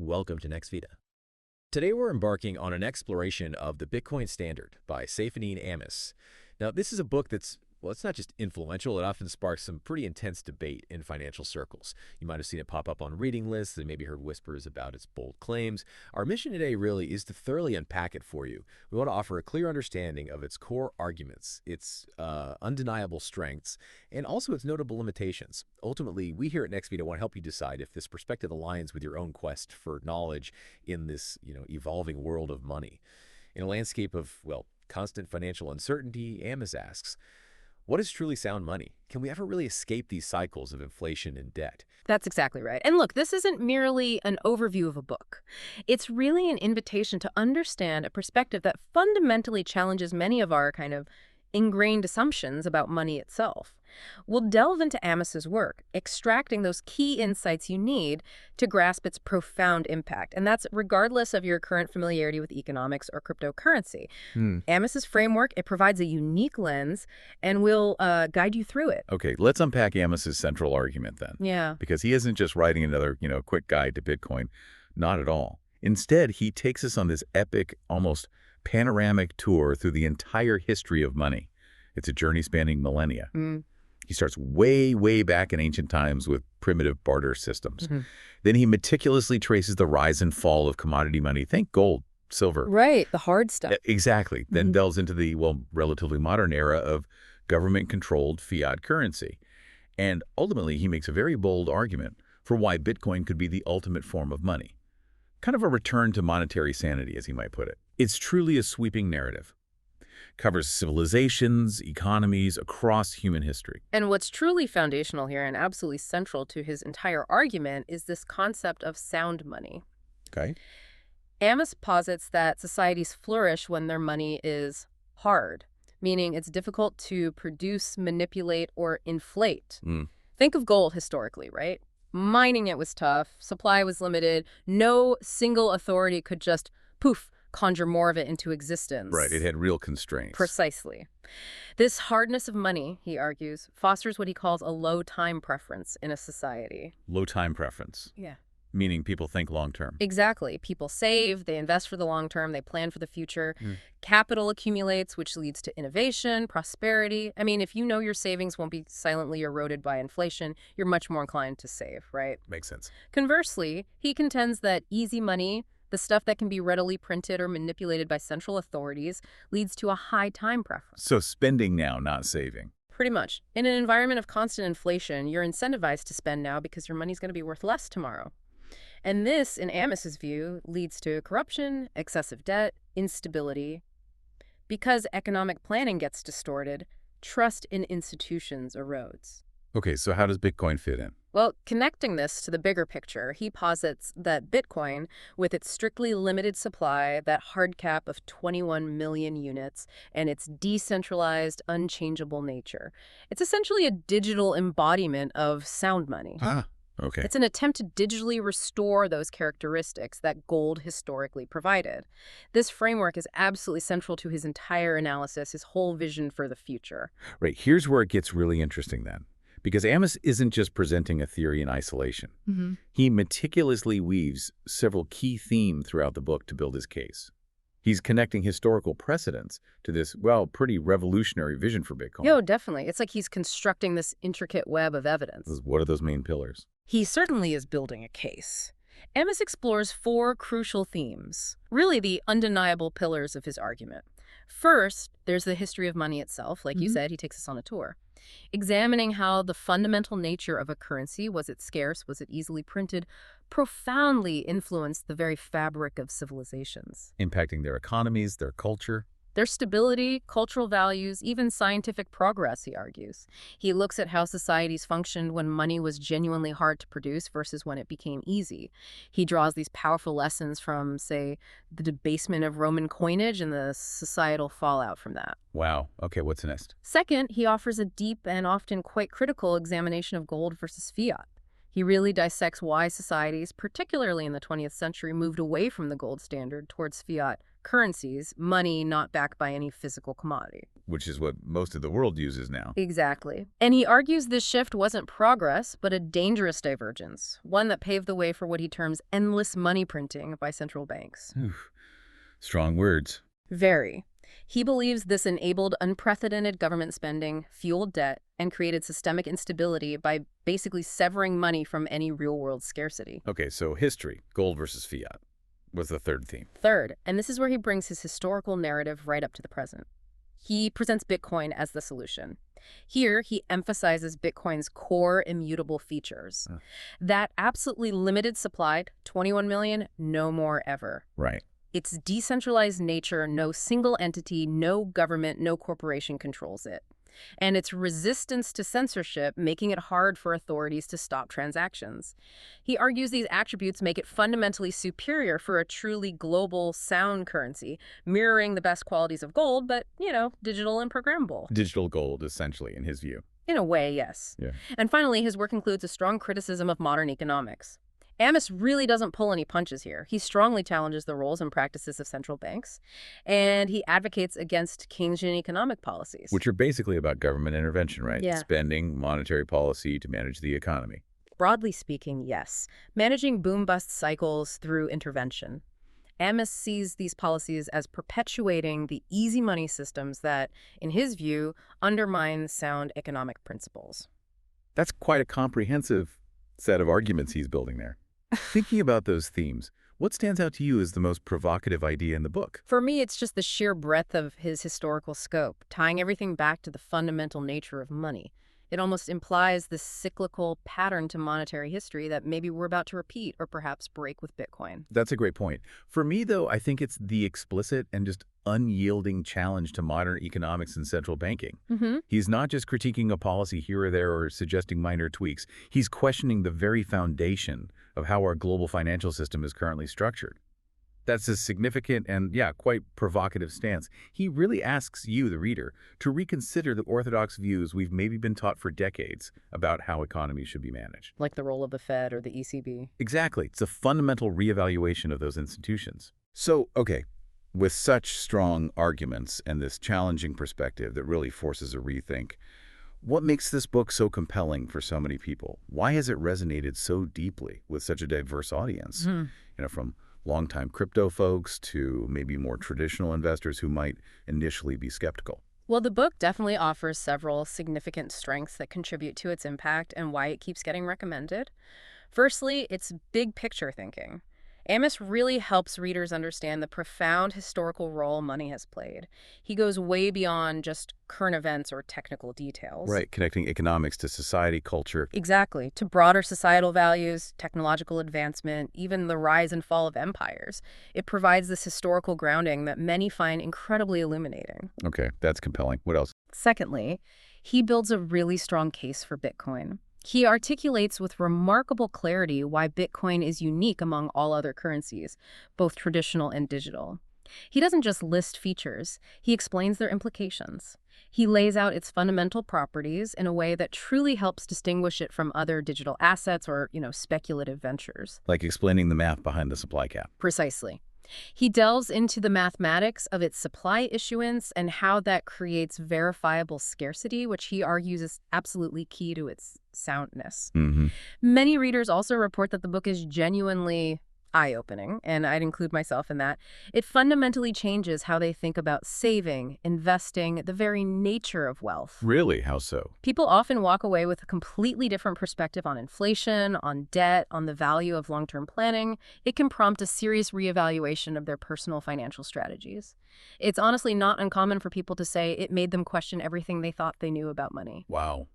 Welcome to NextVida. Today we're embarking on an exploration of the Bitcoin Standard by Saifedean Ammous. Now, this is a book that's, well, it's not just influential, it often sparks some pretty intense debate in financial circles. You might have seen it pop up on reading lists and maybe heard whispers about its bold claims. Our mission today really is to thoroughly unpack it for you. We want to offer a clear understanding of its core arguments, its undeniable strengths, and also its notable limitations. Ultimately, we here at NextVida want to help you decide if this perspective aligns with your own quest for knowledge in this, evolving world of money. In a landscape of, well, constant financial uncertainty, Ammous asks, what is truly sound money? Can we ever really escape these cycles of inflation and debt? That's exactly right. And look, this isn't merely an overview of a book. It's really an invitation to understand a perspective that fundamentally challenges many of our kind of ingrained assumptions about money itself. We'll delve into Ammous's work, extracting those key insights you need to grasp its profound impact. And that's regardless of your current familiarity with economics or cryptocurrency. Ammos's framework, it provides a unique lens, and we'll guide you through it. Okay, let's unpack Ammos's central argument then. Yeah. Because he isn't just writing another, quick guide to Bitcoin. Not at all. Instead, he takes us on this epic, almost panoramic tour through the entire history of money. It's a journey spanning millennia. He starts way, way back in ancient times with primitive barter systems. Then he meticulously traces the rise and fall of commodity money. Think gold, silver. Right, the hard stuff. Exactly. Then delves into the, relatively modern era of government-controlled fiat currency. And ultimately, he makes a very bold argument for why Bitcoin could be the ultimate form of money. Kind of a return to monetary sanity, as he might put it. It's truly a sweeping narrative. Covers civilizations, economies across human history. And what's truly foundational here and absolutely central to his entire argument is this concept of sound money. Okay. Ammous posits that societies flourish when their money is hard, meaning it's difficult to produce, manipulate, or inflate. Think of gold historically, right? Mining it was tough, supply was limited, no single authority could just, poof, conjure more of it into existence. Right, it had real constraints. Precisely. This hardness of money, he argues, fosters what he calls a low time preference in a society. Low time preference. Yeah. Meaning people think long term. Exactly. People save, they invest for the long term, they plan for the future. Capital accumulates, which leads to innovation, prosperity. I mean, if you know your savings won't be silently eroded by inflation, you're much more inclined to save, right? Makes sense. Conversely, he contends that easy money, the stuff that can be readily printed or manipulated by central authorities, leads to a high time preference. So spending now, not saving. Pretty much. In an environment of constant inflation, you're incentivized to spend now because your money's going to be worth less tomorrow. And this, in Ammos's view, leads to corruption, excessive debt, instability. Because economic planning gets distorted, trust in institutions erodes. Okay, so how does Bitcoin fit in? Well, connecting this to the bigger picture, he posits that Bitcoin, with its strictly limited supply, that hard cap of 21 million units, and its decentralized, unchangeable nature, it's essentially a digital embodiment of sound money. Okay. It's an attempt to digitally restore those characteristics that gold historically provided. This framework is absolutely central to his entire analysis, his whole vision for the future. Right, here's where it gets really interesting then. Because Ammous isn't just presenting a theory in isolation. He meticulously weaves several key themes throughout the book to build his case. He's connecting historical precedents to this, pretty revolutionary vision for Bitcoin. Yo, definitely. It's like he's constructing this intricate web of evidence. What are those main pillars? He certainly is building a case. Ammous explores four crucial themes, really the undeniable pillars of his argument. First, there's the history of money itself. Like you said, he takes us on a tour, examining how the fundamental nature of a currency, was it scarce, was it easily printed, profoundly influenced the very fabric of civilizations. Impacting their economies, their culture. Their stability, cultural values, even scientific progress, he argues. He looks at how societies functioned when money was genuinely hard to produce versus when it became easy. He draws these powerful lessons from, say, the debasement of Roman coinage and the societal fallout from that. Wow. Okay, what's next? Second, he offers a deep and often quite critical examination of gold versus fiat. He really dissects why societies, particularly in the 20th century, moved away from the gold standard towards fiat currencies, money not backed by any physical commodity. Which is what most of the world uses now. Exactly. And he argues this shift wasn't progress, but a dangerous divergence, one that paved the way for what he terms endless money printing by central banks. Oof. Strong words. Very. He believes this enabled unprecedented government spending, fueled debt, and created systemic instability by basically severing money from any real-world scarcity. Okay, so history, gold versus fiat, was the third theme. Third, and this is where he brings his historical narrative right up to the present. He presents Bitcoin as the solution. Here, he emphasizes Bitcoin's core immutable features. That absolutely limited supply, 21 million, no more ever. Right. Its decentralized nature, no single entity, no government, no corporation controls it. And its resistance to censorship, making it hard for authorities to stop transactions. He argues these attributes make it fundamentally superior for a truly global sound currency, mirroring the best qualities of gold, but, digital and programmable. Digital gold, essentially, in his view. In a way, yes. Yeah. And finally, his work includes a strong criticism of modern economics. Ammous really doesn't pull any punches here. He strongly challenges the roles and practices of central banks, and he advocates against Keynesian economic policies. Which are basically about government intervention, right? Yeah. Spending, monetary policy to manage the economy. Broadly speaking, yes. Managing boom-bust cycles through intervention. Ammous sees these policies as perpetuating the easy money systems that, in his view, undermine sound economic principles. That's quite a comprehensive set of arguments he's building there. Thinking about those themes, what stands out to you as the most provocative idea in the book? For me, it's just the sheer breadth of his historical scope, tying everything back to the fundamental nature of money. It almost implies this cyclical pattern to monetary history that maybe we're about to repeat or perhaps break with Bitcoin. That's a great point. For me, though, I think it's the explicit and just unyielding challenge to modern economics and central banking. He's not just critiquing a policy here or there or suggesting minor tweaks. He's questioning the very foundation of how our global financial system is currently structured. That's a significant and, quite provocative stance. He really asks you, the reader, to reconsider the orthodox views we've maybe been taught for decades about how economies should be managed. Like the role of the Fed or the ECB. Exactly. It's a fundamental reevaluation of those institutions. So, okay, with such strong arguments and this challenging perspective that really forces a rethink, what makes this book so compelling for so many people? Why has it resonated so deeply with such a diverse audience? From longtime crypto folks to maybe more traditional investors who might initially be skeptical. Well, the book definitely offers several significant strengths that contribute to its impact and why it keeps getting recommended. Firstly, it's big picture thinking. Ammous really helps readers understand the profound historical role money has played. He goes way beyond just current events or technical details. Right, connecting economics to society, culture. Exactly, to broader societal values, technological advancement, even the rise and fall of empires. It provides this historical grounding that many find incredibly illuminating. Okay, that's compelling. What else? Secondly, he builds a really strong case for Bitcoin. He articulates with remarkable clarity why Bitcoin is unique among all other currencies, both traditional and digital. He doesn't just list features, he explains their implications. He lays out its fundamental properties in a way that truly helps distinguish it from other digital assets or, speculative ventures. Like explaining the math behind the supply cap. Precisely. He delves into the mathematics of its supply issuance and how that creates verifiable scarcity, which he argues is absolutely key to its soundness. Many readers also report that the book is genuinely eye-opening, and I'd include myself in that. It fundamentally changes how they think about saving, investing, the very nature of wealth. Really? How so? People often walk away with a completely different perspective on inflation, on debt, on the value of long-term planning. It can prompt a serious reevaluation of their personal financial strategies. It's honestly not uncommon for people to say it made them question everything they thought they knew about money. Wow.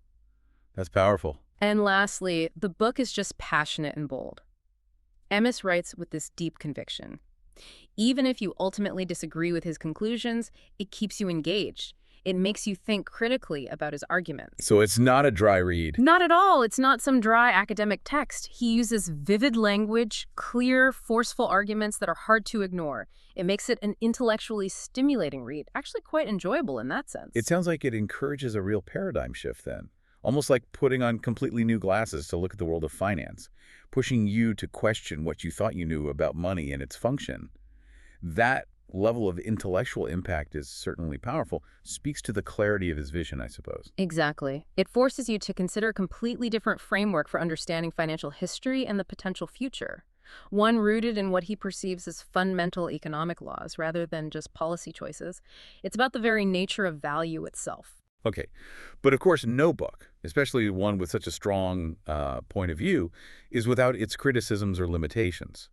That's powerful. And lastly, the book is just passionate and bold. Ammous writes with this deep conviction. Even if you ultimately disagree with his conclusions, it keeps you engaged. It makes you think critically about his arguments. So it's not a dry read. Not at all. It's not some dry academic text. He uses vivid language, clear, forceful arguments that are hard to ignore. It makes it an intellectually stimulating read, actually quite enjoyable in that sense. It sounds like it encourages a real paradigm shift then. Almost like putting on completely new glasses to look at the world of finance, pushing you to question what you thought you knew about money and its function. That level of intellectual impact is certainly powerful, speaks to the clarity of his vision, I suppose. Exactly. It forces you to consider a completely different framework for understanding financial history and the potential future. One rooted in what he perceives as fundamental economic laws rather than just policy choices. It's about the very nature of value itself. Okay, but of course no book, especially one with such a strong point of view, is without its criticisms or limitations.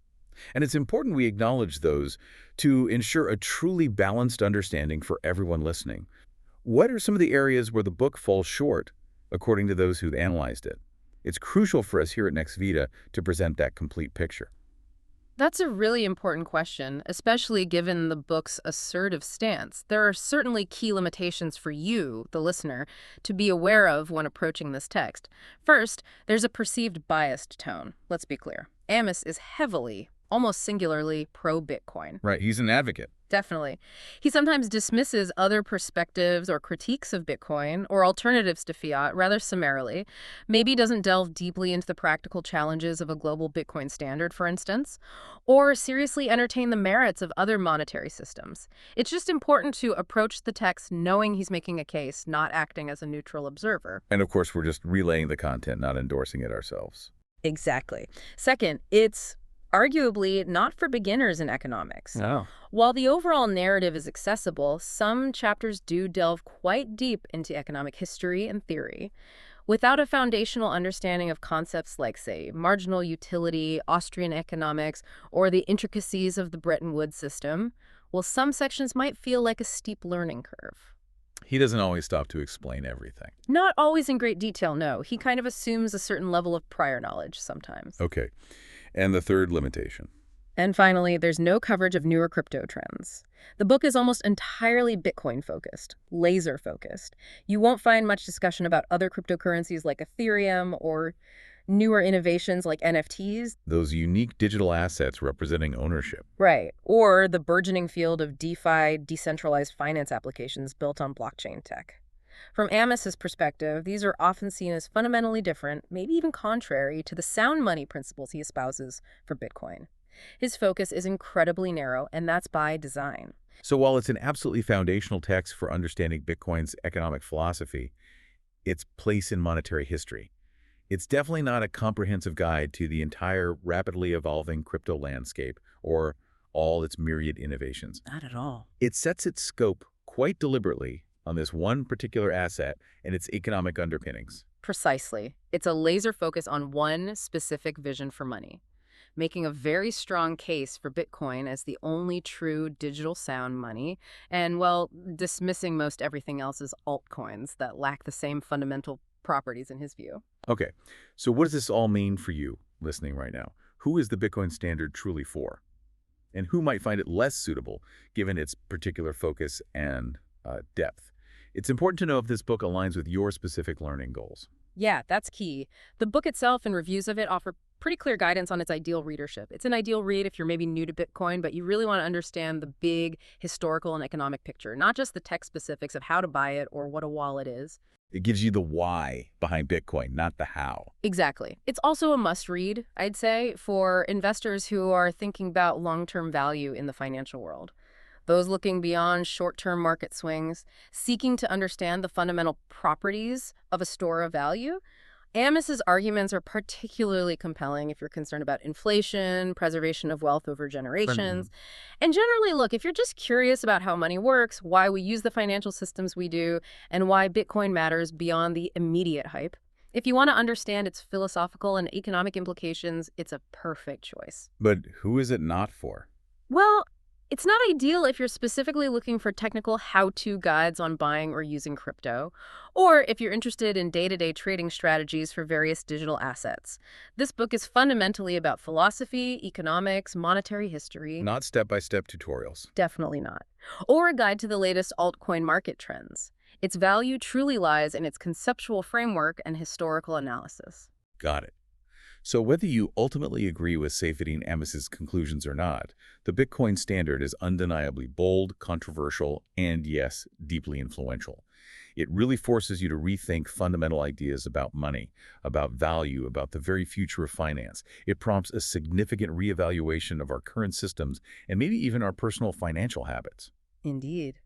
And it's important we acknowledge those to ensure a truly balanced understanding for everyone listening. What are some of the areas where the book falls short, according to those who've analyzed it? It's crucial for us here at NextVida to present that complete picture. That's a really important question, especially given the book's assertive stance. There are certainly key limitations for you, the listener, to be aware of when approaching this text. First, there's a perceived biased tone. Let's be clear. Ammous is heavily, almost singularly, pro-Bitcoin. Right, he's an advocate. Definitely. He sometimes dismisses other perspectives or critiques of Bitcoin or alternatives to fiat rather summarily. Maybe doesn't delve deeply into the practical challenges of a global Bitcoin standard, for instance, or seriously entertain the merits of other monetary systems. It's just important to approach the text knowing he's making a case, not acting as a neutral observer. And of course, we're just relaying the content, not endorsing it ourselves. Exactly. Second, it's arguably not for beginners in economics. Oh. While the overall narrative is accessible, some chapters do delve quite deep into economic history and theory. Without a foundational understanding of concepts like, say, marginal utility, Austrian economics, or the intricacies of the Bretton Woods system, well, some sections might feel like a steep learning curve. He doesn't always stop to explain everything. Not always in great detail, no. He kind of assumes a certain level of prior knowledge sometimes. Okay. And the third limitation. And finally, there's no coverage of newer crypto trends. The book is almost entirely Bitcoin-focused, laser-focused. You won't find much discussion about other cryptocurrencies like Ethereum or newer innovations like NFTs. Those unique digital assets representing ownership. Right. Or the burgeoning field of DeFi, decentralized finance applications built on blockchain tech. From Ammous's perspective, these are often seen as fundamentally different, maybe even contrary to the sound money principles he espouses for Bitcoin. His focus is incredibly narrow, and that's by design. So while it's an absolutely foundational text for understanding Bitcoin's economic philosophy, its place in monetary history, it's definitely not a comprehensive guide to the entire rapidly evolving crypto landscape or all its myriad innovations. Not at all. It sets its scope quite deliberately on this one particular asset and its economic underpinnings. Precisely. It's a laser focus on one specific vision for money, making a very strong case for Bitcoin as the only true digital sound money, and, well, dismissing most everything else as altcoins that lack the same fundamental properties in his view. Okay, so what does this all mean for you listening right now? Who is the Bitcoin standard truly for? And who might find it less suitable given its particular focus and depth? It's important to know if this book aligns with your specific learning goals. Yeah, that's key. The book itself and reviews of it offer pretty clear guidance on its ideal readership. It's an ideal read if you're maybe new to Bitcoin, but you really want to understand the big historical and economic picture, not just the tech specifics of how to buy it or what a wallet is. It gives you the why behind Bitcoin, not the how. Exactly. It's also a must-read, I'd say, for investors who are thinking about long-term value in the financial world. Those looking beyond short-term market swings, seeking to understand the fundamental properties of a store of value. Ammous's arguments are particularly compelling if you're concerned about inflation, preservation of wealth over generations. And generally, look, if you're just curious about how money works, why we use the financial systems we do, and why Bitcoin matters beyond the immediate hype, if you want to understand its philosophical and economic implications, it's a perfect choice. But who is it not for? Well, it's not ideal if you're specifically looking for technical how-to guides on buying or using crypto, or if you're interested in day-to-day trading strategies for various digital assets. This book is fundamentally about philosophy, economics, monetary history. Not step-by-step tutorials. Definitely not. Or a guide to the latest altcoin market trends. Its value truly lies in its conceptual framework and historical analysis. Got it. So whether you ultimately agree with Saifedean Ammous' conclusions or not, the Bitcoin standard is undeniably bold, controversial, and yes, deeply influential. It really forces you to rethink fundamental ideas about money, about value, about the very future of finance. It prompts a significant reevaluation of our current systems and maybe even our personal financial habits. Indeed.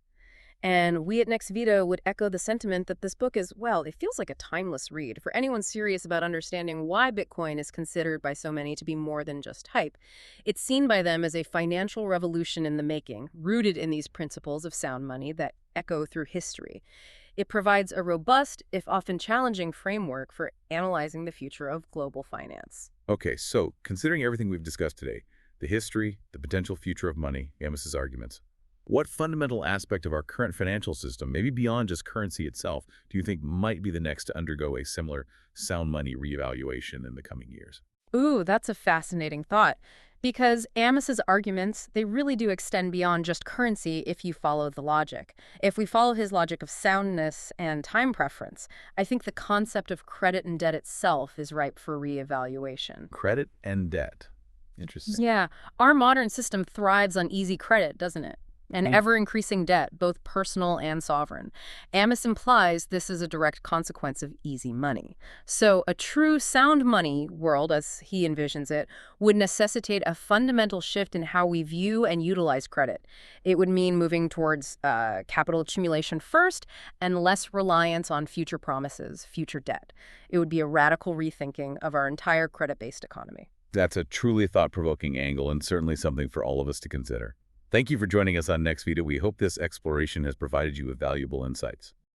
And we at NextVida would echo the sentiment that this book is, well, it feels like a timeless read for anyone serious about understanding why Bitcoin is considered by so many to be more than just hype. It's seen by them as a financial revolution in the making, rooted in these principles of sound money that echo through history. It provides a robust, if often challenging, framework for analyzing the future of global finance. Okay, so considering everything we've discussed today, the history, the potential future of money, Amos's arguments, what fundamental aspect of our current financial system, maybe beyond just currency itself, do you think might be the next to undergo a similar sound money reevaluation in the coming years? Ooh, that's a fascinating thought. Because Amos's arguments, they really do extend beyond just currency if you follow the logic. If we follow his logic of soundness and time preference, I think the concept of credit and debt itself is ripe for reevaluation. Credit and debt. Interesting. Yeah, our modern system thrives on easy credit, doesn't it? And ever-increasing debt, both personal and sovereign. Ammous implies this is a direct consequence of easy money. So a true sound money world, as he envisions it, would necessitate a fundamental shift in how we view and utilize credit. It would mean moving towards capital accumulation first and less reliance on future promises, future debt. It would be a radical rethinking of our entire credit-based economy. That's a truly thought-provoking angle and certainly something for all of us to consider. Thank you for joining us on NextVida. We hope this exploration has provided you with valuable insights.